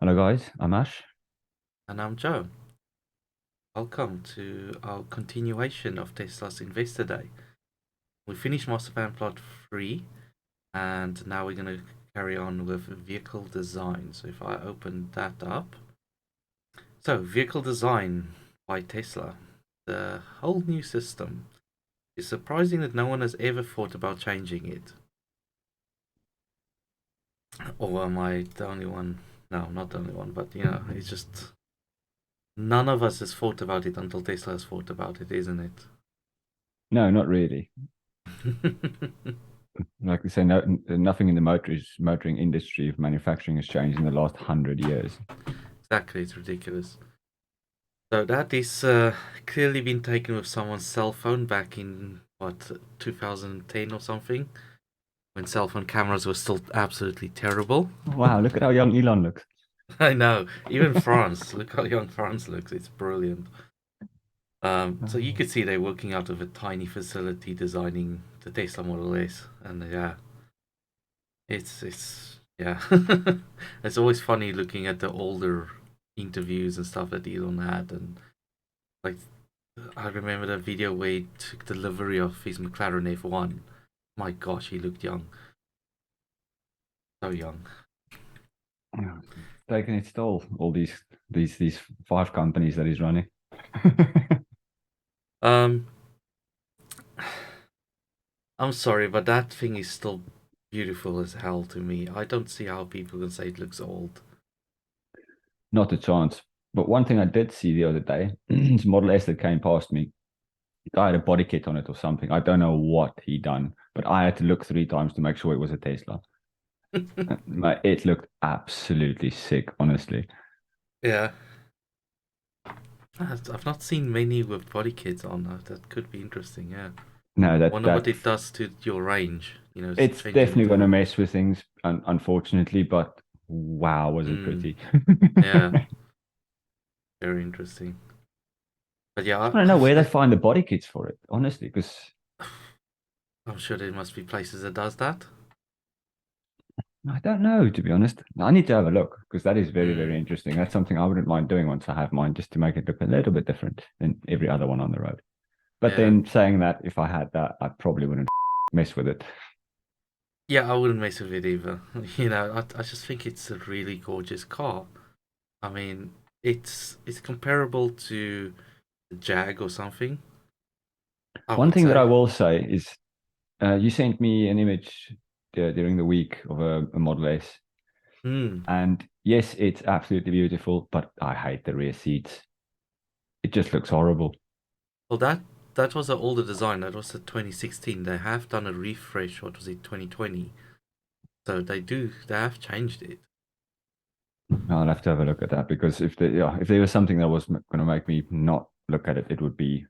Hello guys, I'm Ash. And I'm Joe. Welcome to our continuation of Tesla's Investor Day. We finished Master Plan Plot 3 and now we're going to carry on with vehicle design. So if I open that up. So, vehicle design by Tesla. The whole new system. It's surprising that no one has ever thought about changing it. Or am I the only one? No, I'm not the only one, but it's just none of us has thought about it until Tesla has thought about it, isn't it? No, not really. Like they say, nothing in the motoring industry of manufacturing has changed in the last 100 years. Exactly, it's ridiculous. So that is clearly been taken with someone's cell phone back in, what, 2010 or something? When cell phone cameras were still absolutely terrible. Wow, look at how young Elon looks. I know. Even France, look how young France looks. It's brilliant. So you could see they're working out of a tiny facility designing the Tesla Model S. And yeah, it's yeah. It's always funny looking at the older interviews and stuff that Elon had, and like I remember the video where he took delivery of his McLaren F1. My gosh, he looked young. So young. Yeah, taking its toll, all these five companies that he's running. Um, I'm sorry, but that thing is still beautiful as hell to me. I don't see how people can say it looks old. Not a chance. But one thing I did see the other day, is Model S that came past me. The guy had a body kit on it or something. I don't know what he done, but I had to look 3 times to make sure it was a Tesla. It looked absolutely sick, honestly. Yeah. I've not seen many with body kits on. That could be interesting, yeah. No, Wonder what it does to your range, it's changing definitely going to the. mess with things, unfortunately. But wow, was it Mm, pretty? yeah, very interesting. But yeah, I don't know where they find the body kits for it, honestly, because I'm sure there must be places that does that. I don't know, to be honest. I need to have a look because that is very, very Mm, interesting. That's something I wouldn't mind doing once I have mine, just to make it look a little bit different than every other one on the road. But yeah. then saying that, if I had that, I probably wouldn't mess with it. Yeah, I wouldn't mess with it either. I just think it's a really gorgeous car. I mean, it's comparable to the Jag or something, I One would thing that I say. will say is, you sent me an image during the week of a Model S. Hmm. And yes, it's absolutely beautiful, but I hate the rear seats. It just looks horrible. Well, that was an older design. That was a 2016. They have done a refresh. What was it, 2020? So they have changed it. I'll have to have a look at that because if there was something that was going to make me not look at it, it would be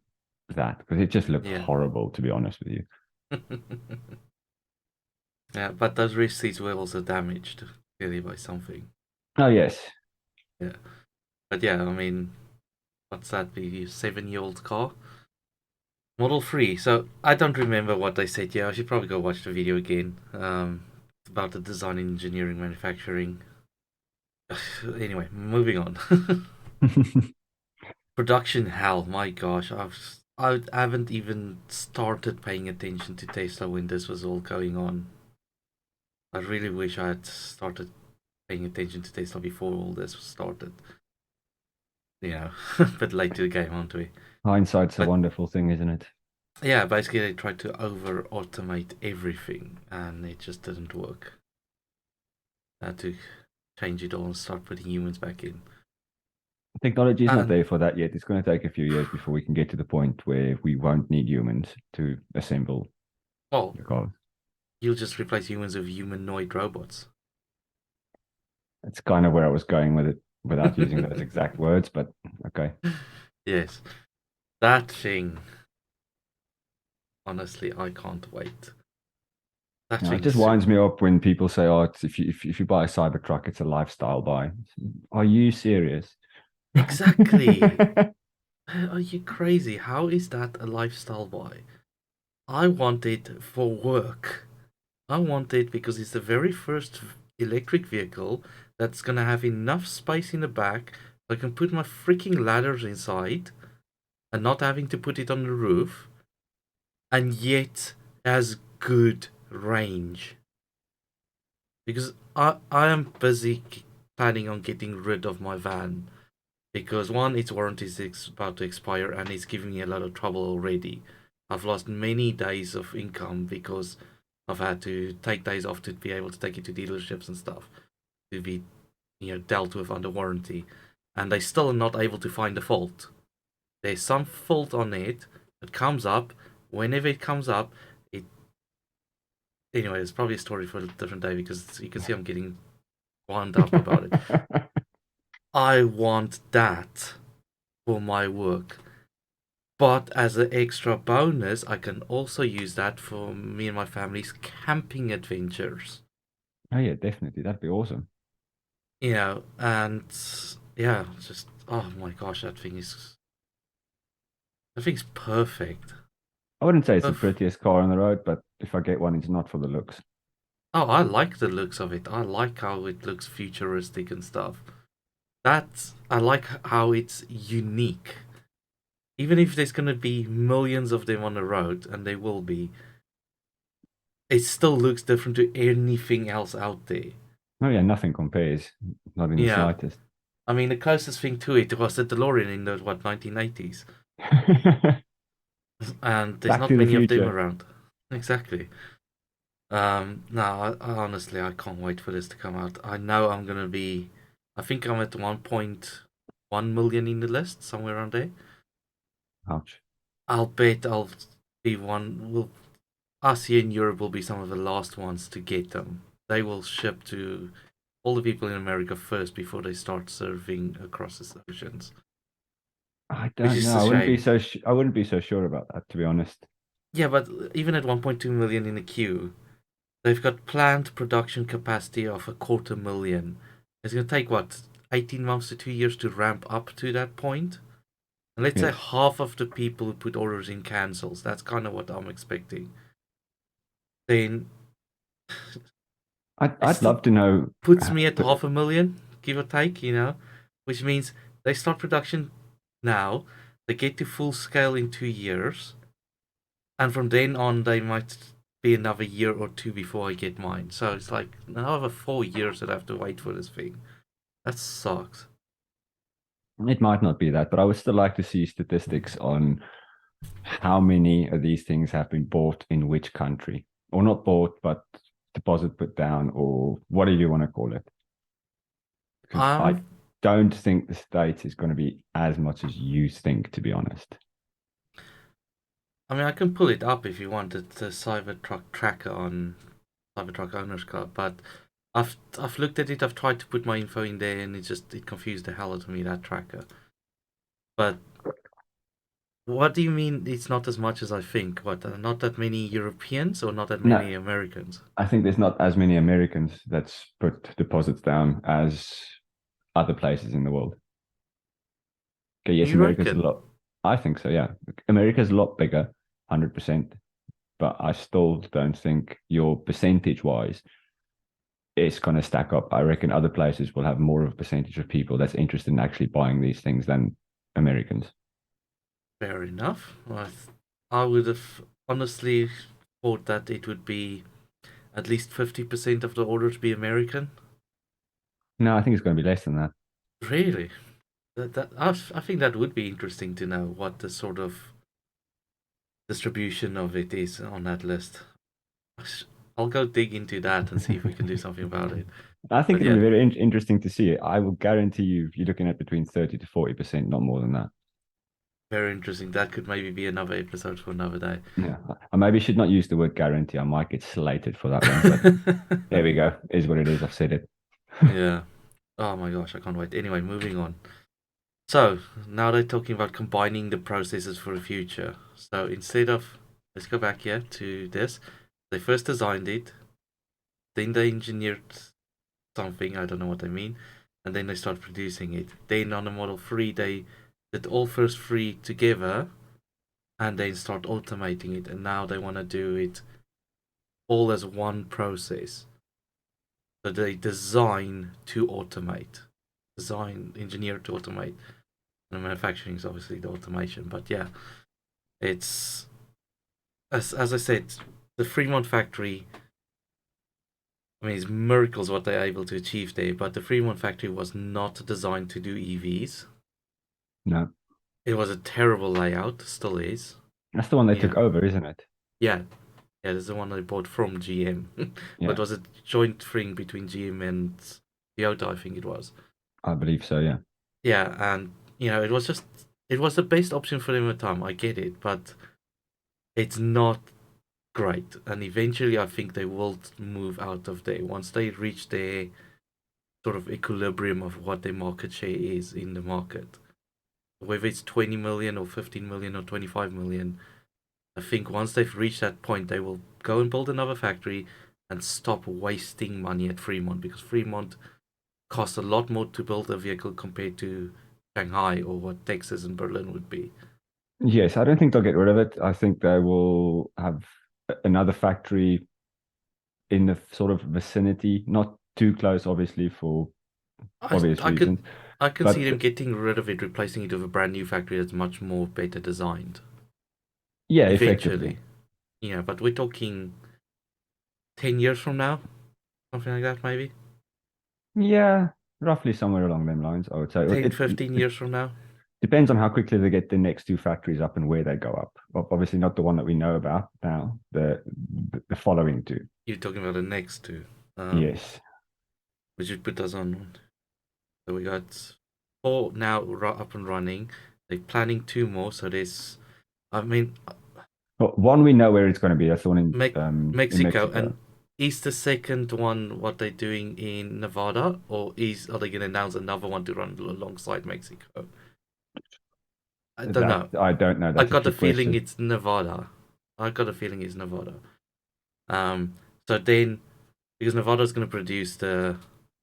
that because it just looked Yeah. horrible, to be honest with you. Yeah, but those rear seats were also damaged clearly by something. Oh yes, Yeah, but yeah, I mean, what's that? The 7-year-old car? Model 3. So I don't remember what they said. Yeah, I should probably go watch the video again. About the design, engineering, manufacturing. Anyway, moving on. Production hell. My gosh, I haven't even started paying attention to Tesla when this was all going on. I really wish I had started paying attention to Tesla before all this started. A bit late to the game, aren't we? hindsight's a But wonderful thing, isn't it? yeah, basically they tried to over automate everything and it just didn't work. I had to change it all and start putting humans back in. Technology is not And there for that yet. It's going to take a few years before we can get to the point where we won't need humans to assemble well, the cars. you'll just replace humans with humanoid robots. That's kind of where I was going with it without using those exact words, but okay. Yes, that thing. Honestly, I can't wait. That No, it thing is just winds me up when people say, "Oh, if you buy a Cybertruck, it's a lifestyle buy." Are you serious? exactly. Are you crazy? How is that a lifestyle buy? I want it for work. I want it because it's the very first electric vehicle that's gonna have enough space in the back so I can put my freaking ladders inside and not having to put it on the roof, and yet has good range. Because I am busy planning on getting rid of my van because one, its warranty is about to expire and it's giving me a lot of trouble already. I've lost many days of income because I've had to take days off to be able to take it to dealerships and stuff to be, dealt with under warranty, and they still are not able to find a fault. There's some fault on it that comes up. Whenever it comes up, it anyway. It's probably a story for a different day because you can see I'm getting wound up about it. I want that for my work. But as an extra bonus, I can also use that for me and my family's camping adventures. Oh yeah, definitely. That'd be awesome. And yeah, just oh my gosh, that thing's perfect. I wouldn't say it's the Perf- prettiest car on the road, but if I get one, it's not for the looks. oh, I like the looks of it. I like how it looks futuristic and stuff. I like how it's unique. Even if there's gonna be millions of them on the road, and they will be, it still looks different to anything else out there. Oh yeah, nothing compares. Not in the Yeah, slightest. I mean the closest thing to it was the DeLorean in the 1980s, and there's Back not to the many of them future. around. Exactly. No, honestly I can't wait for this to come out. I know I'm gonna be. I think I'm at 1.1 million in the list, somewhere around there. Ouch. I'll bet I'll be one. Will us here in Europe will be some of the last ones to get them. They will ship to all the people in America first before they start serving across the oceans, I which don't is know. a shame. I wouldn't be so sure about that, to be honest. Yeah, but even at 1.2 million in the queue, they've got planned production capacity of 250,000. It's gonna take what 18 months to 2 years to ramp up to that point. And let's say Yes. half of the people who put orders in cancels. That's kind of what I'm expecting. Then it I'd still love to know. puts me at The, 500,000, give or take, which means they start production now, they get to full scale in 2 years, and from then on, they might be another year or two before I get mine. So it's like another 4 years that I have to wait for this thing. That sucks. it might not be that, but I would still like to see statistics on how many of these things have been bought in which country, or not bought, but deposit put down, or whatever you want to call it. Because I Um, don't think the States is going to be as much as you think, to be honest. I mean, I can pull it up if you want. It's a Cybertruck tracker on Cybertruck Owner's Club, but I've looked at it. I've tried to put my info in there, and it confused the hell out of me, that tracker. But what do you mean it's not as much as I think? What, not that many Europeans or not that No, many Americans? I think there's not as many Americans that's put deposits down as other places in the world. Okay, yes, You America's a reckon? lot. I think so, yeah. America's a lot bigger, 100%. But I still don't think your percentage wise it's going to stack up. I reckon other places will have more of a percentage of people that's interested in actually buying these things than Americans. Fair enough. I would have honestly thought that it would be at least 50% of the orders be American. No, I think it's going to be less than that. Really? I think that would be interesting to know what the sort of distribution of it is on that list. I'll go dig into that and see if we can do something about it. I think But it'll be yeah, very interesting to see. I will guarantee you're looking at between 30 to 40%, not more than that. very interesting. That could maybe be another episode for another day. Yeah. I maybe should not use the word guarantee. I might get slated for that one, but there we go. Is what it is. I've said it. Yeah. Oh my gosh, I can't wait. Anyway, moving on. So, now they're talking about combining the processes for the future. So, let's go back here to this. They first designed it, then they engineered something, I don't know what they mean, and then they start producing it. Then on the Model 3, they did all first three together and then start automating it, and now they want to do it all as one process. So but they design to automate, design engineer to automate. And the manufacturing is obviously the automation, but yeah, it's as I said, the Fremont factory. I mean, it's miracles what they're able to achieve there, but the Fremont factory was not designed to do EVs. No, It was a terrible layout, still is. that's the one they Yeah, took over, isn't it? yeah, yeah. This is the one I bought from GM, but it Yeah, was a joint thing between GM and Toyota, I think it was. I believe so. Yeah. Yeah, and it was just it was the best option for them at the time. I get it, but it's not great. And eventually, I think they will move out of there once they reach their sort of equilibrium of what their market share is in the market. Whether it's 20 million or 15 million or 25 million, I think once they've reached that point, they will go and build another factory and stop wasting money at Fremont, because Fremont costs a lot more to build a vehicle compared to Shanghai or what Texas and Berlin would be. Yes, I don't think they'll get rid of it. I think they will have another factory in the sort of vicinity, not too close, obviously, for I, obvious I could reasons. I can see But them getting rid of it, replacing it with a brand new factory that's much more better designed. yeah, Eventually, effectively. but we're talking 10 years from now, something like that, maybe Yeah, roughly somewhere along them lines, I would say. 10, It, 15 years from now. depends on how quickly they get the next two factories up and where they go up. Obviously, not the one that we know about now, the following two. You're talking about the next two, Yes. which would put us on. So we got four now up and running. They're planning two more. So there's, I mean, Well, one we know where it's going to be. That's the one in Mexico, Mexico. and is the second one what they're doing in Nevada, or are they going to announce another one to run alongside Mexico? I don't That know. I don't know. I That's a got a trick feeling question. it's Nevada. I got a feeling it's Nevada. Um, so then, because Nevada's going to produce the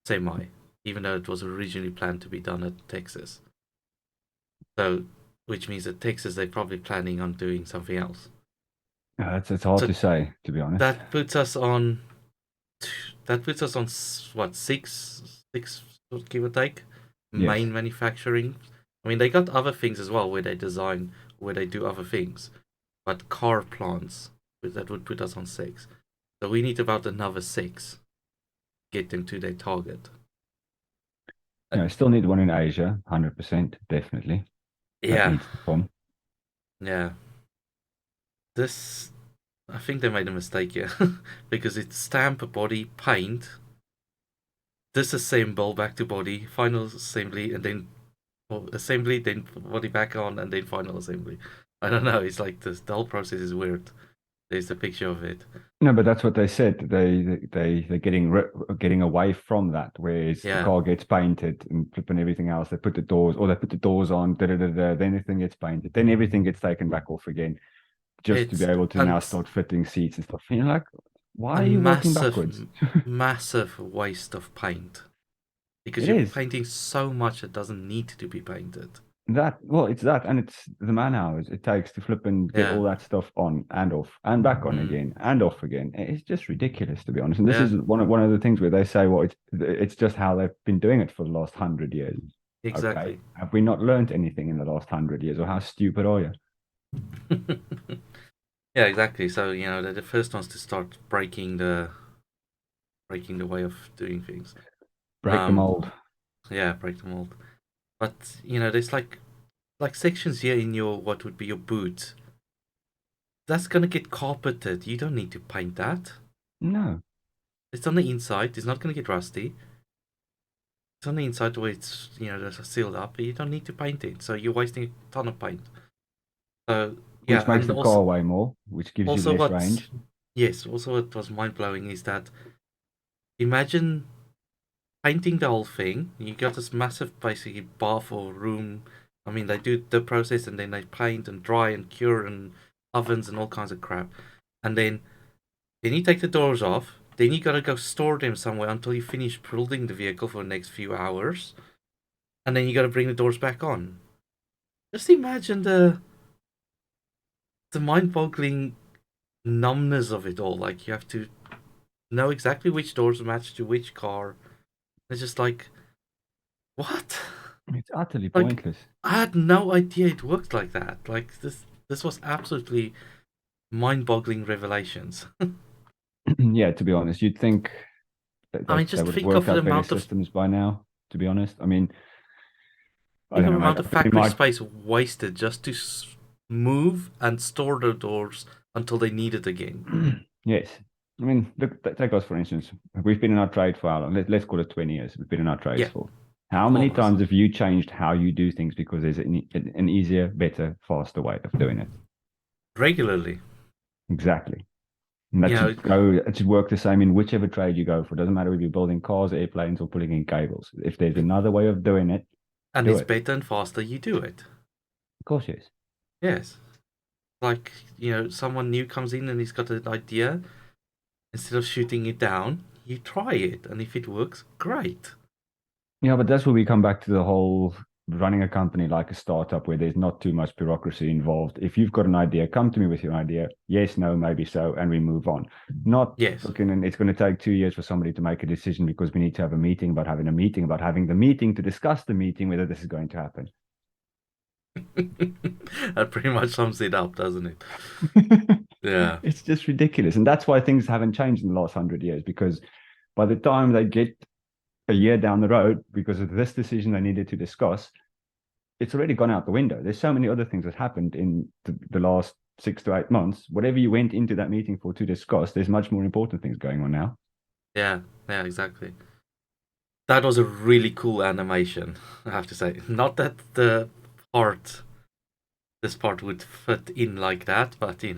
semi, even though it was originally planned to be done at Texas. So, which means that Texas, they're probably planning on doing something else. It's hard So to say, to be honest. that puts us on. That puts us on what, six, give or take, Yes. main manufacturing. I mean, they got other things as well where they design, where they do other things, but car plants that would put us on six. So we need about another six, get them to their target. Uh, Still need one in Asia, 100%, definitely. That yeah, needs to come. yeah. This, I think they made a mistake here because it's stamp, body, paint, disassemble back to body, final assembly, and then assembly, then body back on, and then final assembly. I don't know. It's like this. The whole process is weird. There's a picture of it. No, but that's what they said. They're getting away from that. Whereas the Yeah, car gets painted and flipping everything else. They put the doors, or they put the doors on. Da, da, da, da, then everything gets painted. Then everything gets taken back off again, just to be it's able to now and start fitting seats and stuff. And you're like, why a are you working massive, backwards? massive waste of paint because It you're is. painting so much that doesn't need to be painted. That well, it's that, and it's the man hours it takes to flip and get Yeah, all that stuff on and off and back on mm, again and off again. It's just ridiculous, to be honest. And this yeah, is one of the things where they say, well, it's just how they've been doing it for the last 100 years. Okay, exactly. have we not learned anything in the last 100 years, or how stupid are you? Yeah, exactly. So they're the first ones to start breaking the way of doing things. Break the Um, mold. yeah, break the mold. But there's like sections here in your what would be your boot. That's gonna get carpeted. You don't need to paint that. No, It's on the inside. It's not gonna get rusty. It's on the inside where it's that's sealed up. You don't need to paint it. So you're wasting a ton of paint. So yeah, which makes and the car weigh more, which gives you also less what range. yes, also what was mind blowing is that imagine painting the whole thing. You got this massive basically bath or room. I mean, they do the process and then they paint and dry and cure and ovens and all kinds of crap. And then you take the doors off. Then you gotta go store them somewhere until you finish building the vehicle for the next few hours. And then you gotta bring the doors back on. Just imagine the mind-boggling numbness of it all. Like you have to know exactly which doors match to which car. It's just like, what? It's utterly Like, pointless. I had no idea it worked like that. Like this was absolutely mind-boggling revelations. Yeah, to be honest, you'd think I mean, they just would have think worked of the out better amount of systems by now, to be honest. I mean, I think don't of know, the mate. amount of I think we factory might, space wasted just to move and store the doors until they need it again. yes. I mean, look, take us for instance. We've been in our trade for how long? Let's call it 20 years. We've been in our trades Yeah, for. How many almost times have you changed how you do things because there's an easier, better, faster way of doing it? regularly. Exactly. And You know, it should work the same in whichever trade you go for. It doesn't matter if you're building cars, airplanes, or pulling in cables. If there's another way of doing it, and do it's it. better and faster you do it. Of course, yes. Yes, like someone new comes in and he's got an idea. Instead of shooting it down, you try it, and if it works, great. Yeah, but that's where we come back to the whole running a company like a startup where there's not too much bureaucracy involved. If you've got an idea, come to me with your idea. Yes, no, maybe so, and we move on. Not Yes. looking, and it's going to take 2 years for somebody to make a decision because we need to have a meeting about having a meeting about having the meeting to discuss the meeting whether this is going to happen. That pretty much sums it up, doesn't it? Yeah. It's just ridiculous. And that's why things haven't changed in the last 100 years because by the time they get a year down the road, because of this decision they needed to discuss, it's already gone out the window. There's so many other things that happened in the last 6 to 8 months. Whatever you went into that meeting for to discuss, there's much more important things going on now. Yeah. Yeah, exactly. That was a really cool animation, I have to say. Not that part, this part would fit in like that, but it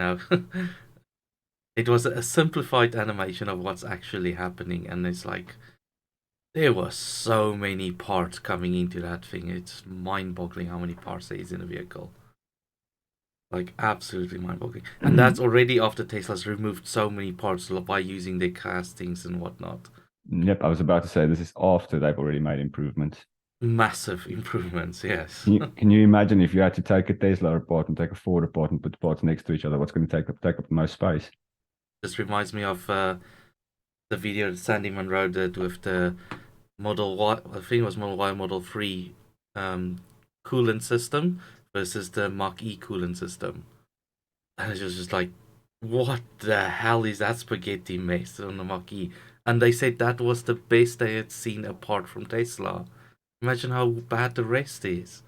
was a simplified animation of what's actually happening, and it's like there were so many parts coming into that thing. It's mind-boggling how many parts there is in a vehicle. Like absolutely mind-boggling, and that's already after Tesla's removed so many parts by using their castings and whatnot. Yep, I was about to say this is after they've already made improvements. Massive improvements, yes. Can you imagine if you had to take a Tesla apart and take a Ford apart and put the parts next to each other? What's going to take up the most space? This reminds me of the video that Sandy Munro did with the Model Y. I think it was Model Y, Model 3 um, coolant system versus the Mach E coolant system. And it's just like, what the hell is that spaghetti mess on the Mach E? And they said that was the best they had seen apart from Tesla. Imagine how bad the rest is.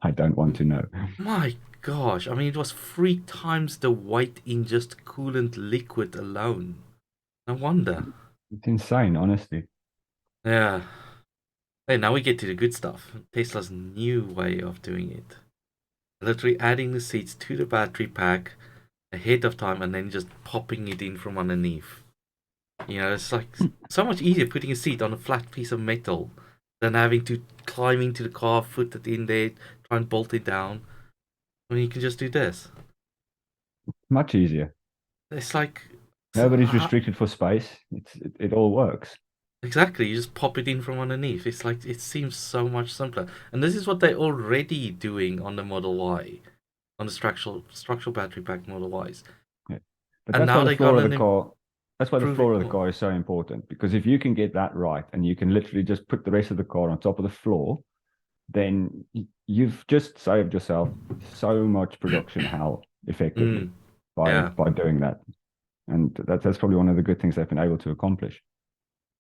I don't want to know. My gosh, I mean, it was 3 times the weight in just coolant liquid alone. No wonder. It's insane, honestly. Yeah. Hey, now we get to the good stuff. Tesla's new way of doing it. Literally adding the seats to the battery pack ahead of time and then just popping it in from underneath. It's like so much easier putting a seat on a flat piece of metal than having to climb into the car, put it in there, try and bolt it down. I mean, you can just do this. Much easier. It's like, Nobody's restricted for space. It all works. exactly, you just pop it in from underneath. It's like, it seems so much simpler. And this is what they're already doing on the Model Y, on the structural battery pack Model Ys. Yeah. But And that's why now the they're floor of gonna the car, that's why the improve it floor of the more. car is so important. Because if you can get that right and you can literally just put the rest of the car on top of the floor, then you've just saved yourself so much production hell effectively Mm, by yeah. by doing that. And that's probably one of the good things they've been able to accomplish.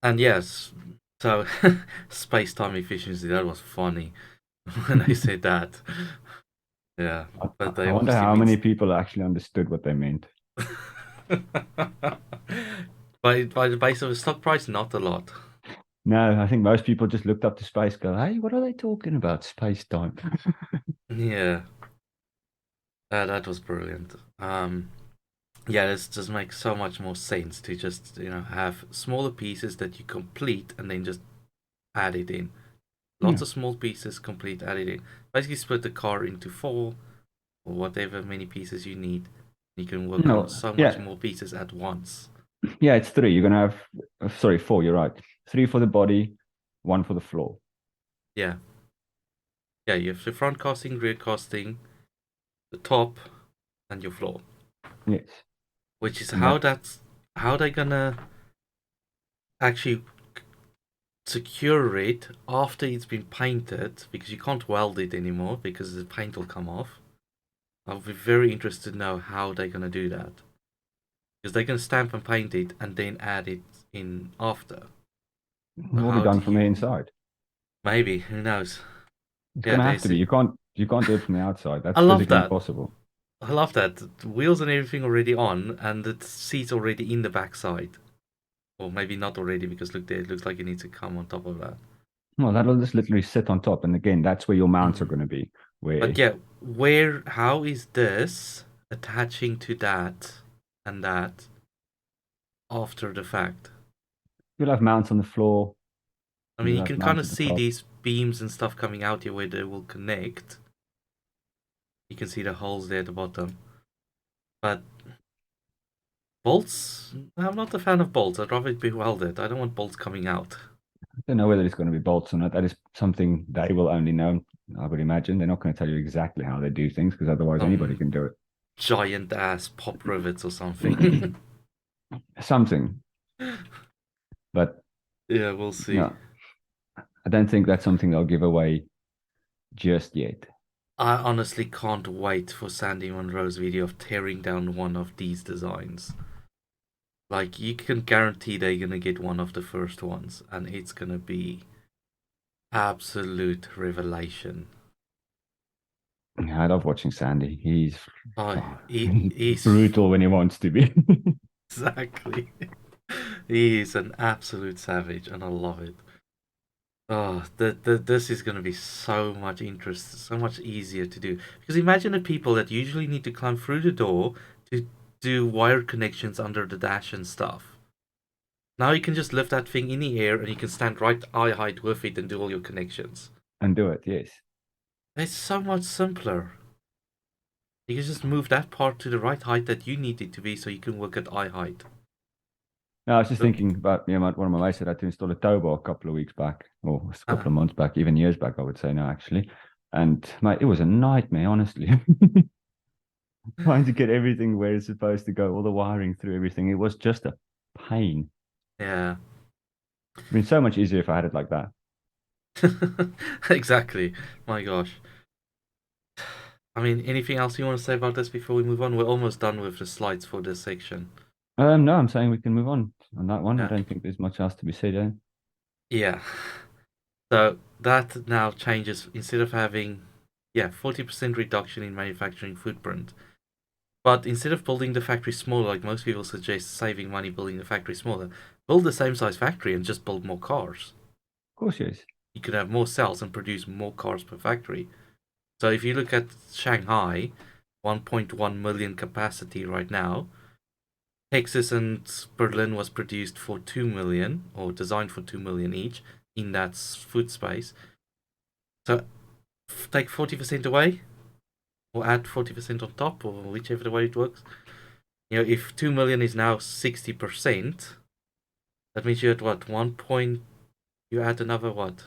And yes, so space time efficiency, that was funny when I said that. Yeah, but they I wonder obviously how many means people actually understood what they meant. by the base of the stock price, not a lot. No, I think most people just looked up to space, go, hey, what are they talking about? Space time. Yeah, that was brilliant. Yeah, this just makes so much more sense to just have smaller pieces that you complete and then just add it in. Yeah. Lots of small pieces, complete, add it in. Basically, split the car into four or whatever many pieces you need. You can work on No, so much yeah, more pieces at once. yeah, it's three. You're gonna have, sorry, four. You're right. Three for the body, one for the floor. Yeah, yeah. You have the front casting, rear casting, the top, and your floor. Yes, Which is and that how they're gonna. actually secure it after it's been painted, because you can't weld it anymore because the paint will come off. I'll be very interested to know how they're gonna do that, because they can stamp and paint it and then add it in after. It So will be how do done from the you? inside. Maybe, who knows? It's Yeah, gonna have there's to be. it. You can't do it from the outside. I That's love physically that. impossible. I love that. The wheels and everything already on, and the seat's already in the backside. Or maybe not already, because look there, it looks like it needs to come on top of that. Well, that'll just literally sit on top. And again, that's where your mounts are Mm. going to be. But Where yeah, how is this attaching to that and that after the fact? you'll have mounts on the floor, I mean, you'll you have can kind mounts of at the see top. these beams and stuff coming out here where they will connect. You can see the holes there at the bottom. But bolts, I'm not a fan of bolts. I'd rather it be welded. I don't want bolts coming out. I don't know whether it's going to be bolts or not. That is something they will only know. I would imagine they're not going to tell you exactly how they do things because otherwise anybody Some can do giant ass pop rivets or something. it. Something, but Yeah, we'll see. no, I don't think that's something they'll give away just yet. I honestly can't wait for Sandy Monroe's video of tearing down one of these designs. Like, you can guarantee they're gonna get one of the first ones, and it's gonna be absolute revelation. I love watching Sandy. He's Oh, oh, he's brutal when he wants to be. exactly. He is an absolute savage, and I love it. Oh, this is going to be so much interest, so much easier to do. Because imagine the people that usually need to climb through the door to do wire connections under the dash and stuff. Now you can just lift that thing in the air and you can stand right eye height with it and do all your connections. And do it, yes. It's so much simpler. You can just move that part to the right height that you need it to be so you can work at eye height. No, I was just But, thinking about one of my mates had to install a tow bar a couple of weeks back, or a uh, couple of months back, even years back, I would say now, actually. And mate, it was a nightmare, honestly. Trying to get everything where it's supposed to go, all the wiring through everything. It was just a pain. yeah. I mean, so much easier if I had it like that. Exactly. My gosh. I mean, anything else you want to say about this before we move on? We're almost done with the slides for this section. No, I'm saying we can move on that one. I Yeah. don't think there's much else to be said. Eh? Yeah. So that now changes, instead of having, yeah, 40% reduction in manufacturing footprint. But instead of building the factory smaller, like most people suggest, saving money building the factory smaller, build the same size factory and just build more cars. Of course, yes. You could have more cells and produce more cars per factory. So if you look at Shanghai, 1.1 million capacity right now. Texas and Berlin was produced for 2 million, or designed for 2 million each in that food space. So take 40% away, or add 40% on top, or whichever way it works. You know, if 2 million is now 60%, that means you had what, 1 point, you add another what?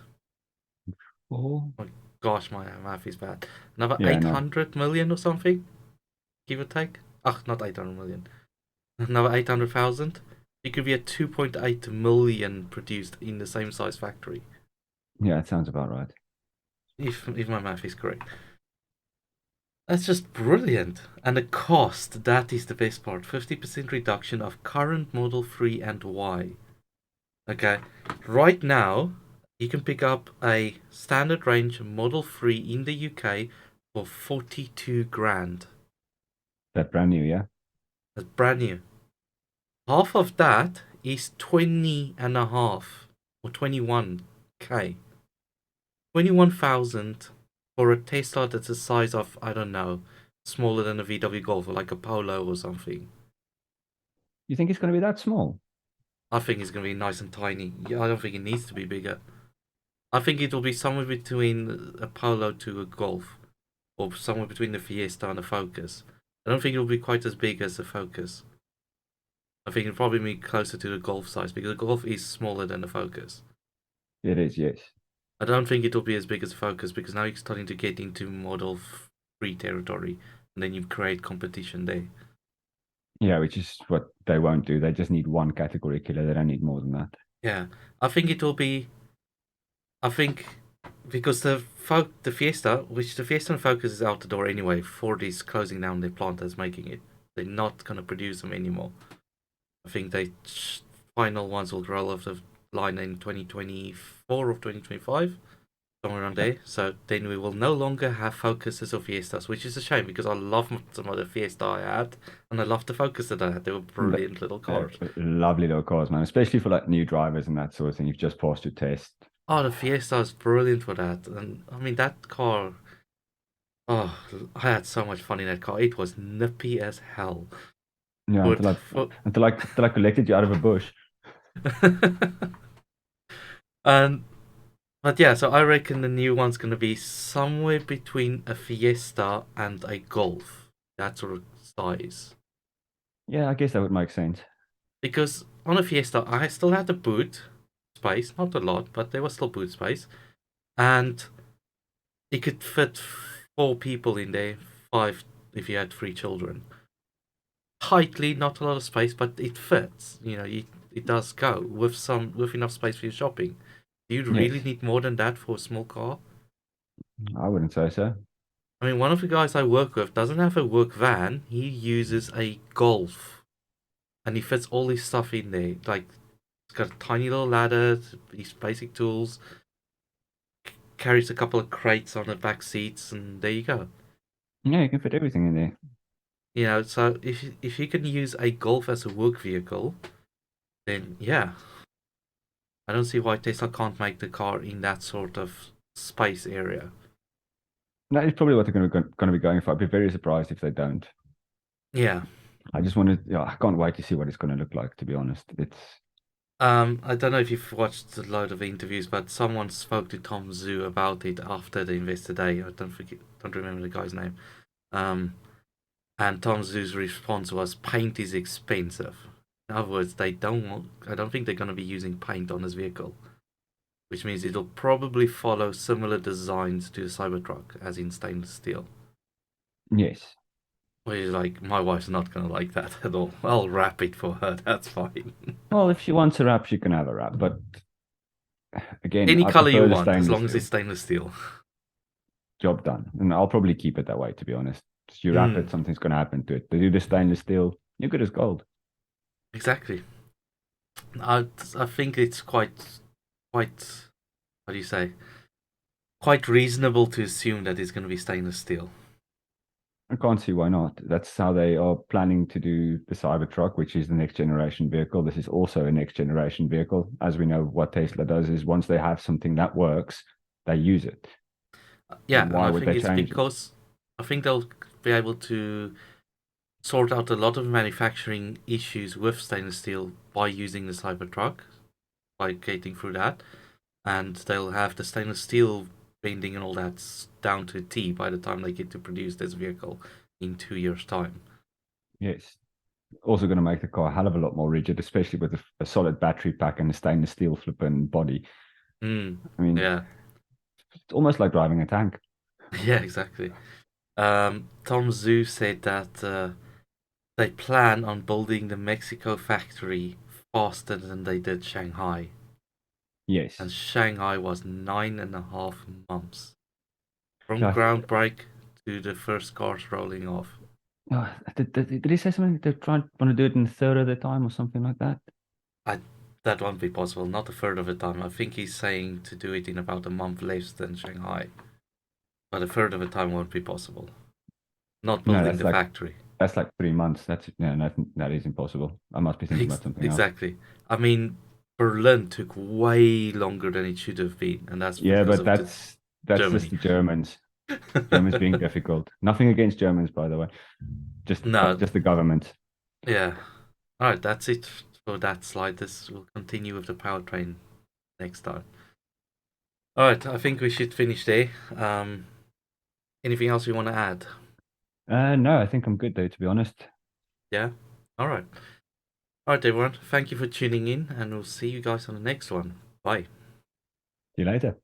Oh, Oh gosh, my math is bad. Another yeah, no. 800 million or something, give or take. Ugh, not 800 million. Another 800,000. It could be at 2.8 million produced in the same size factory. Yeah, it sounds about right. If my math is correct. That's just brilliant. And the cost, that is the best part. 50% reduction of current Model 3 and Y. Okay, right now, you can pick up a standard range Model 3 in the UK for 42 grand. That brand new, yeah. That's brand new. Half of that is 20 and a half, or 21k. 21,000 for a Tesla that's the size of, I don't know, smaller than a VW Golf, or like a Polo or something. You think it's going to be that small? I think it's going to be nice and tiny. Yeah, I don't think it needs to be bigger. I think it will be somewhere between a Polo to a Golf, or somewhere between the Fiesta and a Focus. I don't think it will be quite as big as the Focus. I think it'll probably be closer to the Golf size, because the Golf is smaller than the Focus. It is, yes. I don't think it'll be as big as Focus, because now you're starting to get into Model 3 territory, and then you create competition there. Yeah, which is what they won't do. They just need one category killer. They don't need more than that. Yeah, I think it will be. I think because the Fiesta, which the Fiesta and Focus is out the door anyway. Ford is closing down their plant that's making it. They're not gonna produce them anymore. I think they final ones will roll off the line in 2024 or 2025, somewhere around Yeah, there. So then we will no longer have Focuses or Fiestas, which is a shame because I love some of the Fiesta I had, and I love the Focus that I had. They were but brilliant little they're cars. lovely little cars, man. Especially for like new drivers and that sort of thing. You've just passed your test. Oh, the Fiesta is brilliant for that, and I mean that car. Oh, I had so much fun in that car. It was nippy as hell. Yeah, But for until I collected you out of a bush. and but yeah, so I reckon the new one's gonna be somewhere between a Fiesta and a Golf. That sort of size. Yeah, I guess that would make sense. Because on a Fiesta, I still had the boot space, not a lot, but there was still boot space, and it could fit 4 people in there, five if you had 3 children. Tightly, not a lot of space, but it fits. It does go with enough space for your shopping. Do you really Yes, need more than that for a small car? I wouldn't say so. I mean, one of the guys I work with doesn't have a work van. He uses a Golf, and he fits all his stuff in there. Like, it's got a tiny little ladder, his basic tools, carries a couple of crates on the back seats, and there you go. Yeah, you can fit everything in there. So if you can use a Golf as a work vehicle, then yeah, I don't see why Tesla can't make the car in that sort of space area. That is probably what they're going to be going for. I'd be very surprised if they don't. Yeah. I just want to, yeah, I can't wait to see what it's going to look like, to be honest. It's, I don't know if you've watched a load of interviews, but someone spoke to Tom Zhu about it after the Investor Day. I don't remember the guy's name. Um, and Tom Zhu's response was, "Paint is expensive." In other words, they don't want. I don't think they're going to be using paint on this vehicle, which means it'll probably follow similar designs to the Cybertruck, as in stainless steel. yes. Which is like, my wife's not going to like that at all. I'll wrap it for her. That's fine. Well, if she wants a wrap, she can have a wrap. But again, Any I color you prefer the want, as stainless long as it's steel. stainless steel. Job done. And I'll probably keep it that way, to be honest. You wrap Mm, it, something's going to happen to it. They do the stainless steel, you're good as gold. exactly. I think it's quite what do you say? Quite reasonable to assume that it's going to be stainless steel. I can't see why not. That's how they are planning to do the Cybertruck, which is the next generation vehicle. This is also a next generation vehicle. As we know, what Tesla does is once they have something that works, they use it. So Yeah, and why I would think they it's change it? because I think they'll be able to sort out a lot of manufacturing issues with stainless steel by using the Cybertruck, by getting through that, and they'll have the stainless steel bending and all that down to a T by the time they get to produce this vehicle in 2 years' time. Yes. Also going to make the car a hell of a lot more rigid, especially with a solid battery pack and a stainless steel flipping body. Mm, I mean, yeah, it's almost like driving a tank. yeah, exactly. Tom Zhu said that they plan on building the Mexico factory faster than they did Shanghai, and Yes. Shanghai was 9.5 months from Yeah. ground break to the first cars rolling off. Did he say something? They're trying want to do it in a third of the time or something like that? I That won't be possible. Not a third of the time. I think he's saying to do it in about a month less than Shanghai, but a third of the time won't be possible. Not No, building the factory. that's like 3 months. That's yeah, that is impossible. I must be thinking about something else. Exactly. I mean, Berlin took way longer than it should have been, and that's Yeah, because but of the that's just Germany. the Germans. Germans being difficult. Nothing against Germans, by the way. No, Just the government. yeah. All right, that's it for that slide. This will continue with the powertrain next time. All right, I think we should finish there. Anything else you want to add? No, I think I'm good though, to be honest. Yeah. All right. All right, everyone. Thank you for tuning in, and we'll see you guys on the next one. Bye. See you later.